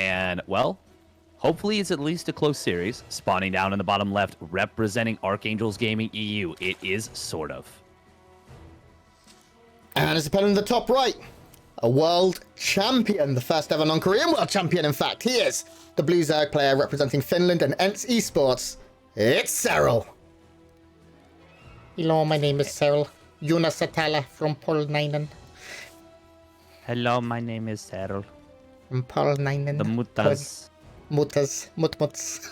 And, well, hopefully it's at least a close series. Spawning down in the bottom left, representing Archangels Gaming EU, it is SortOf. And his opponent in the top right, a world champion, the first ever non-Korean world champion, in fact. He is the Blue Zerg player representing Finland and ENTS Esports. It's Serral. Hello, my name is Serral. Jonas Satala from Polnainen. Hello, my name is Serral. From Polnainen. The Mutas. Mutmuts.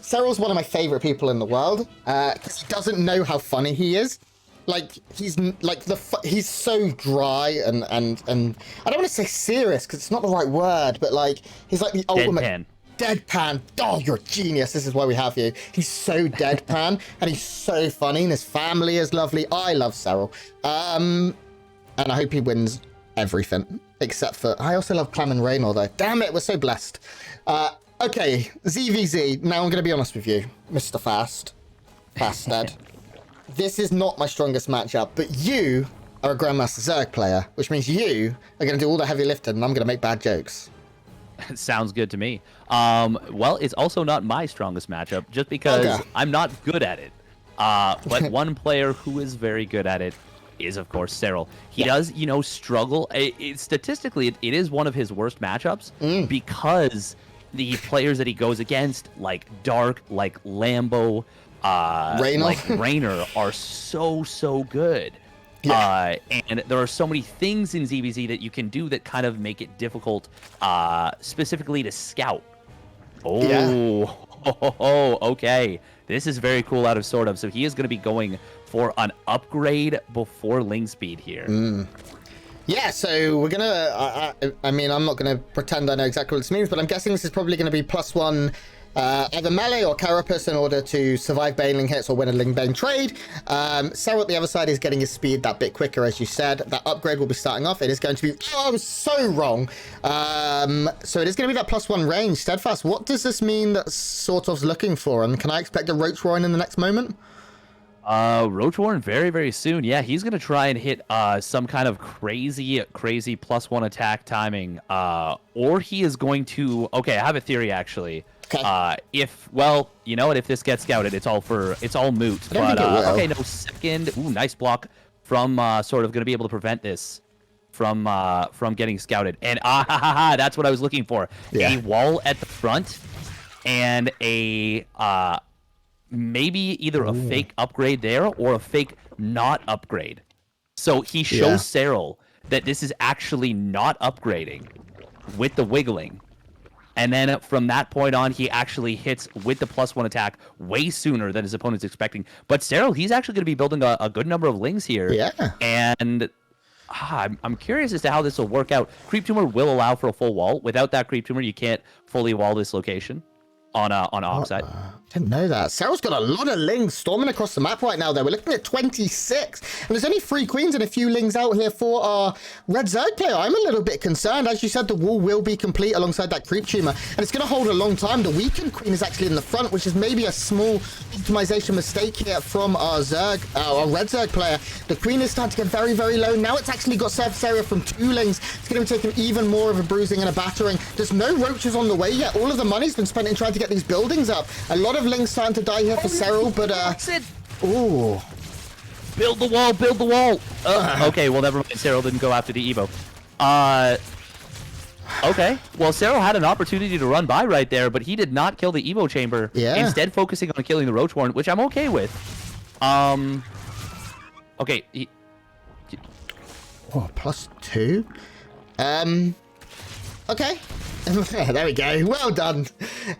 Serral's one of my favorite people in the world because he doesn't know how funny he is. Like he's so dry and I don't want to say serious because it's not the right word, but like he's like the ultimate deadpan. Oh, you're a genius. This is why we have you. He's so deadpan and he's so funny, and his family is lovely. I love Serral. And I hope he wins everything except for I also love Clam and Raynor though. Damn it, we're so blessed. Okay, ZVZ. Now I'm gonna be honest with you, Mr. Fastad. This is not my strongest matchup, but you are a Grandmaster Zerg player, which means you are going to do all the heavy lifting, and I'm going to make bad jokes. Sounds good to me. Well, it's also not my strongest matchup, just because I'm not good at it. But one player who is very good at it is, of course, Serral. He does, struggle. Statistically, it is one of his worst matchups because the players that he goes against, like Dark, like Lambo, like Raynor, are so good. And there are so many things in ZVZ that you can do that kind of make it difficult, specifically to scout. Okay. This is very cool out of SortOf. So he is going to be going for an upgrade before Ling Speed here. Yeah, so we're going to... I mean, I'm not going to pretend I know exactly what this means, but I'm guessing this is probably going to be +1... either melee or carapace in order to survive baneling hits or win a Ling Bane trade. Serral at the other side is getting his speed that bit quicker, as you said. That upgrade will be starting off. It is going to be... Oh, I was so wrong. So it is going to be that +1 range. Steadfast, what does this mean that SortOf's looking for? And can I expect a Roach Warren in the next moment? Roach Warren very, very soon. Yeah, he's going to try and hit some kind of crazy +1 attack timing. Or he is going to... Okay, I have a theory, actually. Okay. If this gets scouted, it's all moot. But okay, no, second. Ooh, nice block from SortOf, going to be able to prevent this from getting scouted. And that's what I was looking for. Yeah. A wall at the front and a maybe either a fake upgrade there or a fake not upgrade. So he shows Serral that this is actually not upgrading with the wiggling. And then from that point on, he actually hits with the +1 attack way sooner than his opponent's expecting. But Serral, he's actually going to be building a good number of Lings here. Yeah. And I'm curious as to how this will work out. Creep Tumor will allow for a full wall. Without that Creep Tumor, you can't fully wall this location on Oxide. Didn't know that. Serral's got a lot of Lings storming across the map right now, though. We're looking at 26. And there's only 3 Queens and a few Lings out here for our Red Zerg player. I'm a little bit concerned. As you said, the wall will be complete alongside that Creep Tumor. And it's going to hold a long time. The weakened Queen is actually in the front, which is maybe a small optimization mistake here from our our Red Zerg player. The Queen is starting to get very, very low. Now it's actually got surface area from 2 Lings. It's going to be taking even more of a bruising and a battering. There's no roaches on the way yet. All of the money's been spent in trying to get these buildings up. A lot of Lings starting to die here for Serral, but ooh. Build the wall. Okay, well, never mind. Serral didn't go after the Evo. Okay, well, Serral had an opportunity to run by right there, but he did not kill the Evo chamber. Instead focusing on killing the Roach Warren, which I'm okay with. Okay. +2. Okay. There we go. Well done.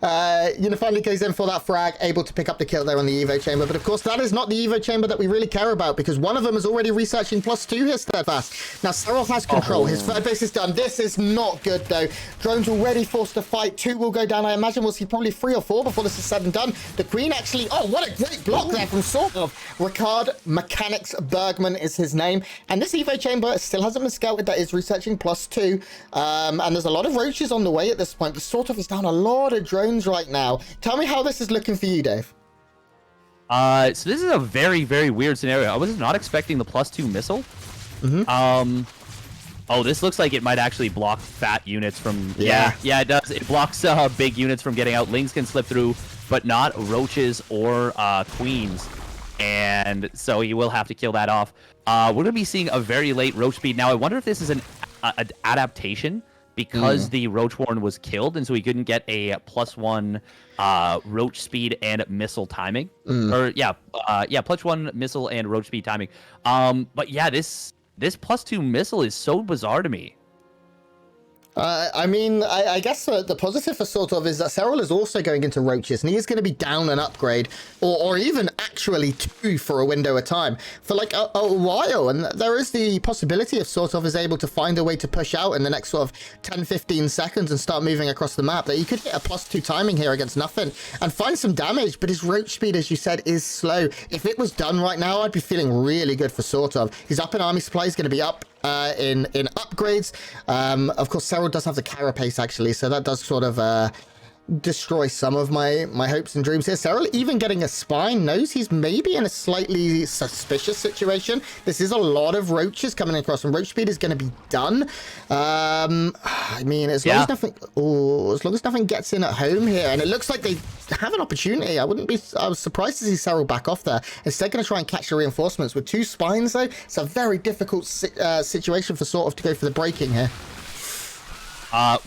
Finally goes in for that frag, able to pick up the kill there on the Evo chamber. But of course, that is not the Evo chamber that we really care about, because one of them is already researching +2 here, Steadfast. Now, Serral has control. His third base is done. This is not good, though. Drone's already forced to fight. 2 will go down. I imagine we'll see probably 3 or 4 before this is said and done. The Queen actually... Oh, what a great block there from SortOf. Ricard Mechanics Bergman is his name. And this Evo chamber still hasn't been scouted. That is researching +2. And there's a lot of roaches on the way at this point, but SortOf is down a lot of drones right now. Tell me how this is looking for you, Dave. So this is a very, very weird scenario. I was not expecting the +2 missile. Oh, this looks like it might actually block fat units from... Yeah. Yeah, it does. It blocks big units from getting out. Lings can slip through, but not roaches or queens. And so he will have to kill that off. We're going to be seeing a very late roach speed. Now, I wonder if this is an adaptation because the Roachborn was killed, and so he couldn't get a +1 roach speed and missile timing. Or, +1 missile and roach speed timing. But yeah, this +2 missile is so bizarre to me. I mean, I guess the positive for SortOf is that Serral is also going into roaches, and he is going to be down an upgrade, or even actually 2 for a window of time for like a while. And there is the possibility if SortOf is able to find a way to push out in the next sort of 10-15 seconds and start moving across the map, that he could hit a +2 timing here against nothing and find some damage. But his roach speed, as you said, is slow. If it was done right now, I'd be feeling really good for SortOf. He's up in army supply. He's going to be up in upgrades. Of course, Serral does have the carapace actually, so that does sort of destroy some of my hopes and dreams here. Serral even getting a spine knows he's maybe in a slightly suspicious situation. This is a lot of roaches coming across, and roach speed is going to be done. I mean, as long as nothing gets in at home here, and it looks like they have an opportunity. I was surprised to see Serral back off there. Instead, going to try and catch the reinforcements with 2 spines though. It's a very difficult situation for SortOf to go for the breaking here.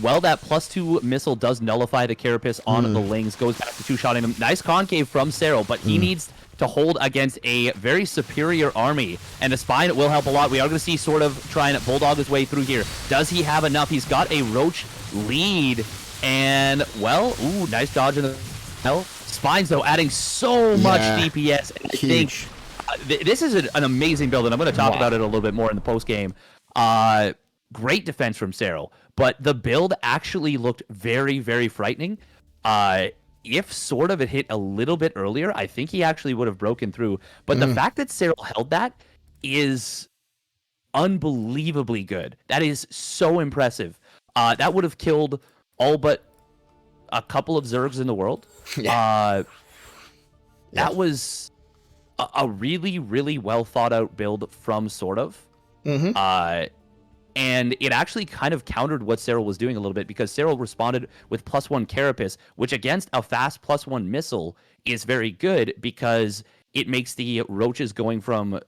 Well, that +2 missile does nullify the carapace on the Lings. Goes back to 2-shotting them. Nice concave from Serral, but he needs to hold against a very superior army. And the spine will help a lot. We are going to see SortOf try and bulldog his way through here. Does he have enough? He's got a roach lead. And, well, ooh, nice dodge in the hell. Spines, though, adding so much DPS. And I think this is an amazing build, and I'm going to talk about it a little bit more in the post-game. Great defense from Serral, but the build actually looked very, very frightening. If SortOf had hit a little bit earlier, I think he actually would have broken through. But the fact that Serral held that is unbelievably good. That is so impressive. That would have killed all but a couple of Zergs in the world. That was a really, really well thought out build from SortOf. And it actually kind of countered what Serral was doing a little bit, because Serral responded with +1 carapace, which against a fast +1 missile is very good, because it makes the roaches going from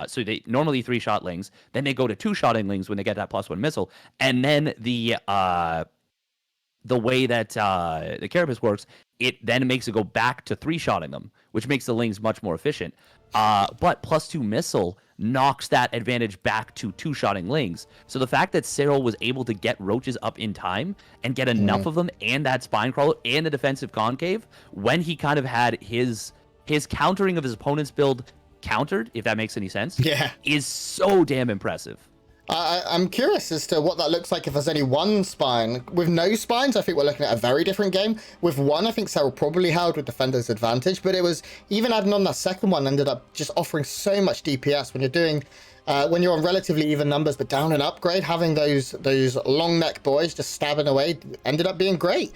so they normally 3-shot lings, then they go to 2-shotting lings when they get that +1 missile, and then the way that the carapace works, it then makes it go back to 3-shotting them, which makes the lings much more efficient. But +2 missile knocks that advantage back to 2-shotting lings. So the fact that Serral was able to get roaches up in time and get enough of them, and that spine crawler and the defensive concave, when he kind of had his countering of his opponent's build countered, if that makes any sense, is so damn impressive. I'm curious as to what that looks like if there's only 1 spine. With no spines, I think we're looking at a very different game. With 1, I think Serral probably held with defender's advantage, but it was, even adding on that second one, ended up just offering so much DPS when you're doing, when you're on relatively even numbers, but down an upgrade, having those long neck boys just stabbing away ended up being great.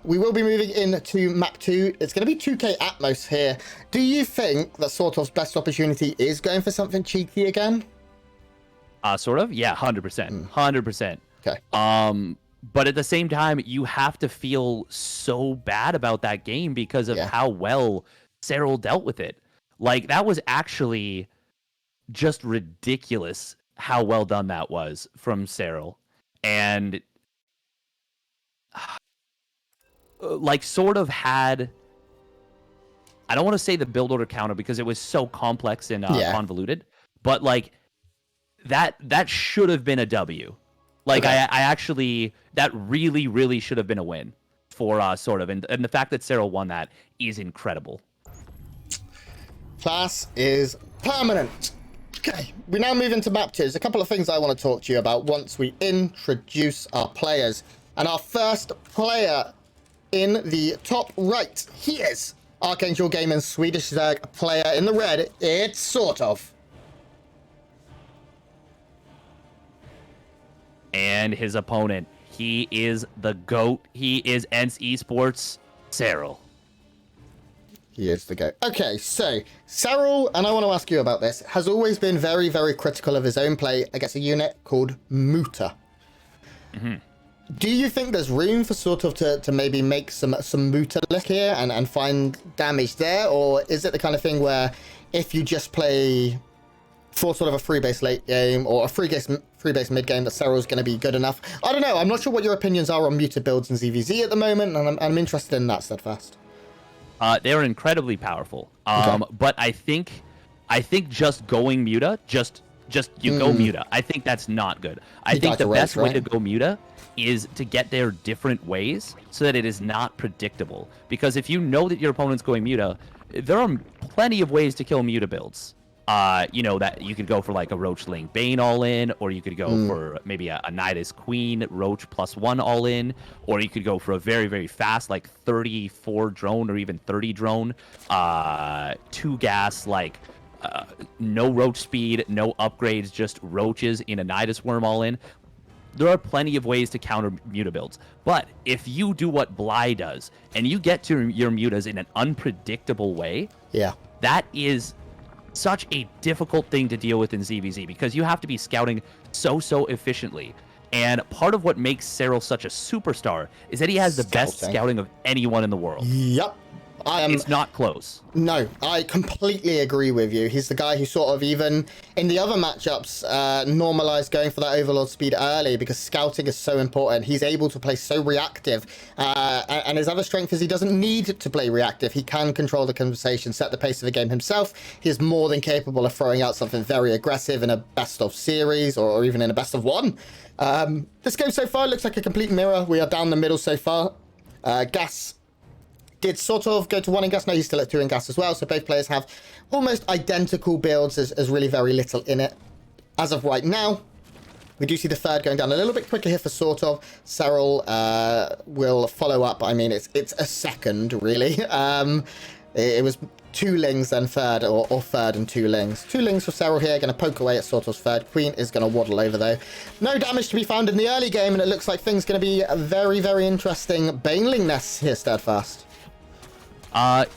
We will be moving into map 2. It's going to be 2K Atmos here. Do you think that SortOf's best opportunity is going for something cheeky again? Sort of, yeah, 100%, 100%. Okay. But at the same time, you have to feel so bad about that game because of how well Serral dealt with it. Like, that was actually just ridiculous how well done that was from Serral. And like, sort of had, I don't want to say the build order counter because it was so complex and convoluted, but like, that should have been a W. Like, I actually, that really, really should have been a win for SortOf. And the fact that Serral won that is incredible. Class is permanent. Okay, we now move into map 2. There's a couple of things I want to talk to you about once we introduce our players. And our first player in the top right, he is Archangel Gaming's Swedish Zerg player in the red. It's SortOf. And his opponent, he is the GOAT. He is ENCE Esports, Serral. He is the GOAT. Okay, so Serral, and I want to ask you about this, has always been very, very critical of his own play against a unit called Muta. Do you think there's room for sort of to maybe make some Muta lick here and find damage there? Or is it the kind of thing where if you just play for sort of a free base late game or a free base mid game, that Serral's going to be good enough? I don't know. I'm not sure what your opinions are on Muta builds in ZVZ at the moment, and I'm interested in that, Steadfast. They're incredibly powerful. But I think just going Muta, just go Muta. I think that's not good. I think the best way to go Muta is to get there different ways so that it is not predictable. Because if you know that your opponent's going Muta, there are plenty of ways to kill Muta builds. You know, that you could go for like a Roachling Bane all in, or you could go for maybe a Nidus Queen Roach +1 all in, or you could go for a very, very fast like 34 drone or even 30 drone, 2 gas, like no roach speed, no upgrades, just roaches in a Nidus Worm all in. There are plenty of ways to counter Muta builds. But if you do what Bly does and you get to your Mutas in an unpredictable way, that is such a difficult thing to deal with in ZVZ because you have to be scouting so efficiently. And part of what makes Serral such a superstar is that he has the best scouting of anyone in the world. Yep. It's not close. No, I completely agree with you. He's the guy who sort of even in the other matchups normalized going for that overlord speed early because scouting is so important. He's able to play so reactive. And his other strength is he doesn't need to play reactive. He can control the conversation, set the pace of the game himself. He's more than capable of throwing out something very aggressive in a best of series or even in a best of one. This game so far looks like a complete mirror. We are down the middle so far. Gas did sort of go to 1 in gas. No, he's still at 2 in gas as well. So both players have almost identical builds. There's really very little in it. As of right now, we do see the third going down a little bit quicker here for SortOf. Serral will follow up. I mean, it's a second, really. It was 2 lings, then third, or third and 2 lings. 2 lings for Serral here, going to poke away at SortOf's third. Queen is going to waddle over, though. No damage to be found in the early game, and it looks like things going to be a very, very interesting Baneling nests here, Steadfast.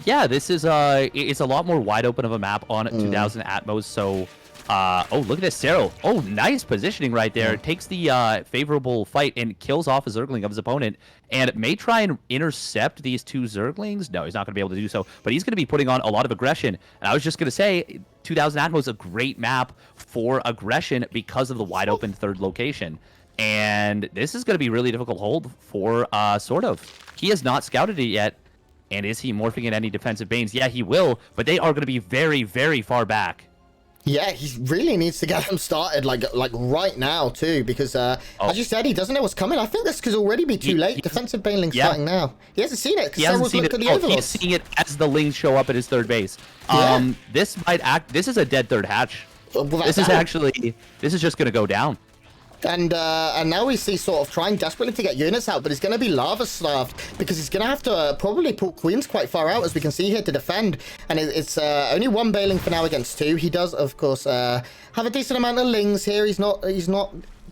Yeah, this is it's a lot more wide open of a map on 2000 Atmos. So, oh, look at this Serral. Oh, nice positioning right there. Takes the favorable fight and kills off a Zergling of his opponent, and may try and intercept these 2 Zerglings. No, he's not going to be able to do so, but he's going to be putting on a lot of aggression. And I was just going to say, 2000 Atmos is a great map for aggression because of the wide open third location. And this is going to be really difficult to hold for SortOf. He has not scouted it yet. And is he morphing in any defensive Banes? Yeah, he will, but they are going to be very, very far back. Yeah, he really needs to get them started, like right now, too, because, as you said, he doesn't know what's coming. I think this could already be too late. Defensive Baneling starting now. He hasn't seen it, because Serral's looked at the overlords. He's seeing it as the Lings show up at his third base. This is a dead third hatch. This is just going to go down. And now we see sort of trying desperately to get units out, but he's going to be lava starved because he's going to have to probably pull Queens quite far out, as we can see here, to defend. And it's only 1 Baneling for now against 2. He does, of course, have a decent amount of Lings here. He's not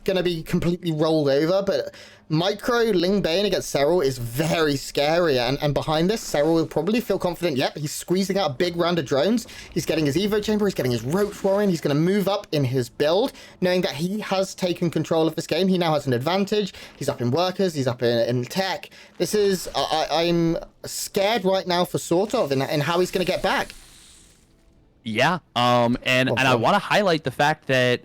going to be completely rolled over, but Micro Ling Bane against Serral is very scary, and behind this, Serral will probably feel confident. Yep, he's squeezing out a big round of drones. He's getting his Evo Chamber, he's getting his Roach Warren, he's going to move up in his build, knowing that he has taken control of this game. He now has an advantage. He's up in workers, he's up in tech. This is, I'm scared right now for SortOf in how he's going to get back. Yeah, and I want to highlight the fact that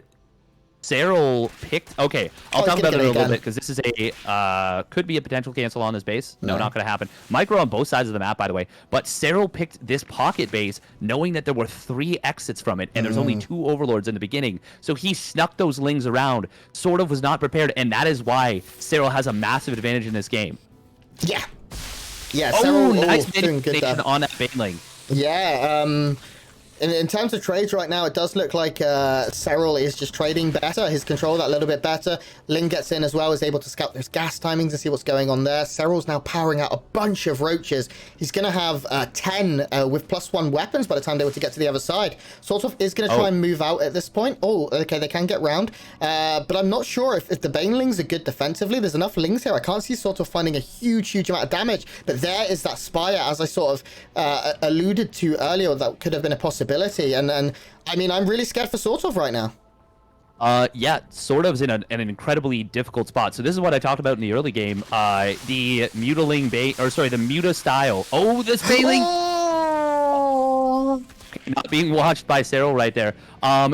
Serral picked... Okay, I'll talk about it a little bit, because this is a... could be a potential cancel on his base. No, not going to happen. Micro on both sides of the map, by the way. But Serral picked this pocket base, knowing that there were 3 exits from it, and there's only 2 overlords in the beginning. So he snuck those Lings around. SortOf was not prepared, and that is why Serral has a massive advantage in this game. Yeah. Yeah, Serral, Serral nice manipulation on that Baneling. Yeah, in terms of trades right now, it does look like Serral is just trading better. His control that little bit better. Ling gets in as well, is able to scout those gas timings and see what's going on there. Serral's now powering out a bunch of roaches. He's going to have 10 with +1 weapons by the time they were to get to the other side. SortOf is going to try and move out at this point. Oh, okay, they can get round. But I'm not sure if the Banelings are good defensively. There's enough Lings here. I can't see SortOf finding a huge amount of damage. But there is that Spire, as I sort of alluded to earlier, that could have been a possibility. And I mean, I'm really scared for SortOf right now. Yeah, SortOf's in an incredibly difficult spot. So this is what I talked about in the early game. The Mutaling the Muta style. Oh, this Baneling not being watched by Serral right there.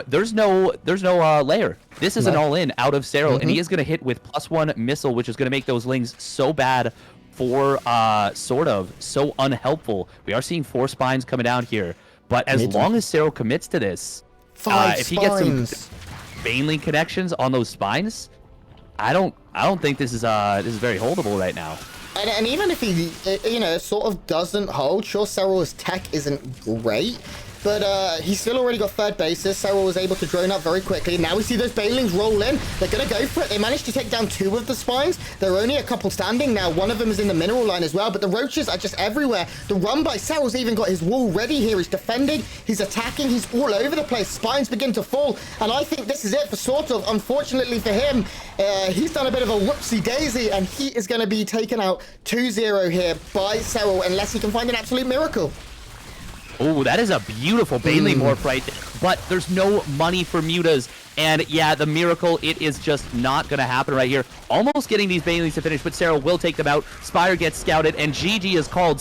There's no layer. This is an all-in out of Serral, and he is going to hit with +1 missile, which is going to make those Lings so bad for SortOf, so unhelpful. We are seeing 4 spines coming down here, but as long as Serral commits to this, 5 if he gets some Baneling connections on those spines, I don't think this is very holdable right now. And even if he, sort of doesn't hold, sure, Serral's tech isn't great, but he's still already got third bases. Serral was able to drone up very quickly. Now we see those Banelings roll in. They're going to go for it. They managed to take down 2 of the spines. There are only a couple standing now. One of them is in the mineral line as well, but the roaches are just everywhere. The run by Serral's even got his wall ready here. He's defending. He's attacking. He's all over the place. Spines begin to fall, and I think this is it for SortOf. Unfortunately for him, he's done a bit of a whoopsie-daisy, and he is going to be taken out 2-0 here by Serral unless he can find an absolute miracle. Oh, that is a beautiful Baneling morph right there. But there's no money for mutas. And yeah, the miracle, it is just not going to happen right here. Almost getting these Banelings to finish, but Serral will take them out. Spire gets scouted, and GG is called.